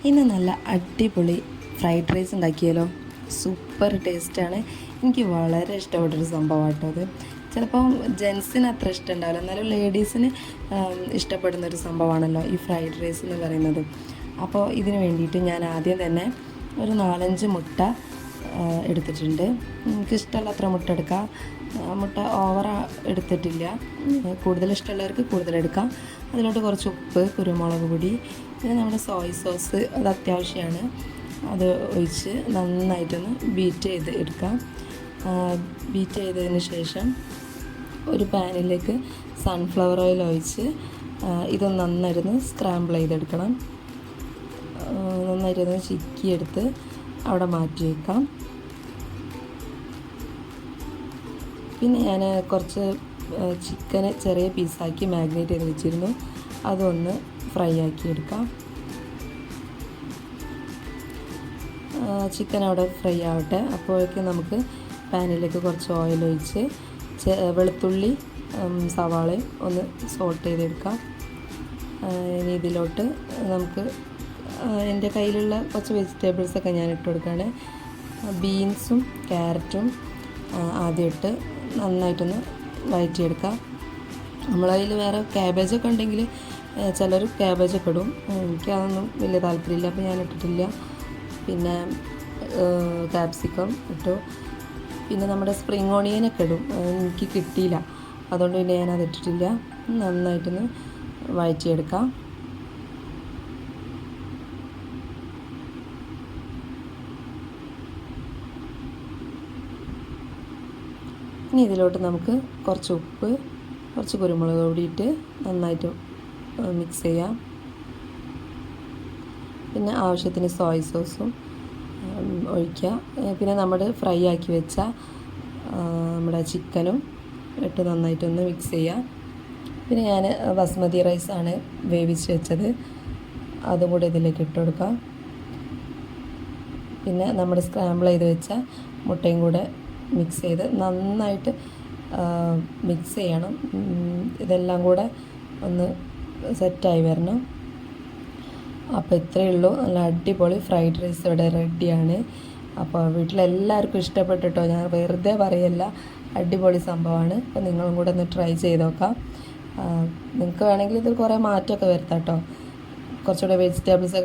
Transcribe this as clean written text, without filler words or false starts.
ഇന്ന് നല്ല അടിപൊളി ഫ്രൈഡ് റൈസ് ഉണ്ടാക്കിയാലോ. സൂപ്പർ ടേസ്റ്റാണ്. എനിക്ക് വളരെ ഇഷ്ടപ്പെട്ടൊരു സംഭവം കേട്ടോ അത്. ചിലപ്പം ജെൻസിന് അത്ര ഇഷ്ടം ഉണ്ടാവില്ല, എന്നാലും ലേഡീസിന് ഇഷ്ടപ്പെടുന്നൊരു സംഭവമാണല്ലോ ഈ ഫ്രൈഡ് റൈസ് എന്ന് പറയുന്നത്. അപ്പോൾ ഇതിന് വേണ്ടിയിട്ട് ഞാൻ ആദ്യം തന്നെ ഒരു 4-5 മുട്ട എടുത്തിട്ടുണ്ട്. എനിക്കിഷ്ടമുള്ള അത്ര മുട്ട എടുക്കാം. മുട്ട ഓവർ എടുത്തിട്ടില്ല. കൂടുതൽ ഇഷ്ടമുള്ളവർക്ക് കൂടുതൽ എടുക്കാം. അതിലോട്ട് കുറച്ച് ഉപ്പ്, കുരുമുളക് പൊടി, പിന്നെ നമ്മുടെ സോയ് സോസ് അത് അത്യാവശ്യമാണ്. അത് ഒഴിച്ച് നന്നായിട്ടൊന്ന് ബീറ്റ് ചെയ്ത് എടുക്കാം. ബീറ്റ് ചെയ്തതിന് ശേഷം ഒരു പാനിലേക്ക് സൺഫ്ലവർ ഓയിൽ ഒഴിച്ച് ഇത് നന്നായിട്ടൊന്ന് സ്ക്രാമ്പിൾ ചെയ്തെടുക്കണം. നന്നായിട്ടൊന്ന് ചിക്കിയെടുത്ത് അവിടെ മാറ്റി വയ്ക്കാം. പിന്നെ ഞാൻ കുറച്ച് ചിക്കന് ചെറിയ പീസാക്കി മാഗ്നേറ്റ് ചെയ്ത് വെച്ചിരുന്നു. അതൊന്ന് ഫ്രൈ ആക്കി എടുക്കാം. ചിക്കൻ അവിടെ ഫ്രൈ ആവട്ടെ. അപ്പോഴേക്കും നമുക്ക് പാനിലേക്ക് കുറച്ച് ഓയിൽ ഒഴിച്ച് വെളുത്തുള്ളി, സവാളയും ഒന്ന് സോട്ട് ചെയ്തെടുക്കാം. ഇനി ഇതിലോട്ട് നമുക്ക് എൻ്റെ കയ്യിലുള്ള കുറച്ച് വെജിറ്റബിൾസൊക്കെ ഞാൻ ഇട്ട് കൊടുക്കുകയാണ്. ബീൻസും ക്യാരറ്റും ആദ്യം ഇട്ട് നന്നായിട്ടൊന്ന് വഴറ്റിയെടുക്കാം. നമ്മളതിൽ വേറെ ക്യാബേജൊക്കെ ഉണ്ടെങ്കിൽ ചിലർ ക്യാബേജൊക്കെ ഇടും. എനിക്കതൊന്നും വലിയ താല്പര്യമില്ല, അപ്പോൾ ഞാൻ ഇട്ടിട്ടില്ല. പിന്നെ ക്യാപ്സിക്കം ഇട്ടു. പിന്നെ നമ്മുടെ സ്പ്രിങ് ഓണിയനൊക്കെ ഇടും, എനിക്ക് കിട്ടിയില്ല, അതുകൊണ്ട് പിന്നെ ഞാനത് ഇട്ടിട്ടില്ല. നന്നായിട്ടൊന്ന് വഴറ്റിയെടുക്കാം. ഇനി ഇതിലോട്ട് നമുക്ക് കുറച്ച് ഉപ്പ്, കുറച്ച് കുരുമുളക് പൊടി ഇട്ട് നന്നായിട്ട് മിക്സ് ചെയ്യാം. പിന്നെ ആവശ്യത്തിന് സോയ് സോസും ഒഴിക്കുക. പിന്നെ നമ്മൾ ഫ്രൈ ആക്കി വെച്ച നമ്മുടെ ചിക്കനും ഇട്ട് നന്നായിട്ടൊന്ന് മിക്സ് ചെയ്യാം. പിന്നെ ഞാൻ ബസ്മതി റൈസാണ് വേവിച്ച് വെച്ചത്, അതും കൂടെ ഇതിലേക്ക് ഇട്ട് കൊടുക്കാം. പിന്നെ നമ്മുടെ സ്ക്രാമ്പിൾ ചെയ്ത് വെച്ച മുട്ടയും കൂടെ മിക്സ് ചെയ്ത് നന്നായിട്ട് മിക്സ് ചെയ്യണം. ഇതെല്ലാം കൂടെ ഒന്ന് സെറ്റായി വരണം. അപ്പോൾ ഇത്രയേ ഉള്ളൂ. നല്ല അടിപൊളി ഫ്രൈഡ് റൈസ് ഇവിടെ റെഡിയാണ്. അപ്പോൾ വീട്ടിലെല്ലാവർക്കും ഇഷ്ടപ്പെട്ടിട്ടോ, ഞാൻ വെറുതെ പറയല്ല, അടിപൊളി സംഭവമാണ്. അപ്പോൾ നിങ്ങളും കൂടെ ഒന്ന് ട്രൈ ചെയ്ത് നോക്കാം. നിങ്ങൾക്ക് വേണമെങ്കിൽ ഇതിൽ കുറേ മാറ്റമൊക്കെ വരുത്താം കേട്ടോ. കുറച്ചുകൂടെ വെജിറ്റബിൾസ്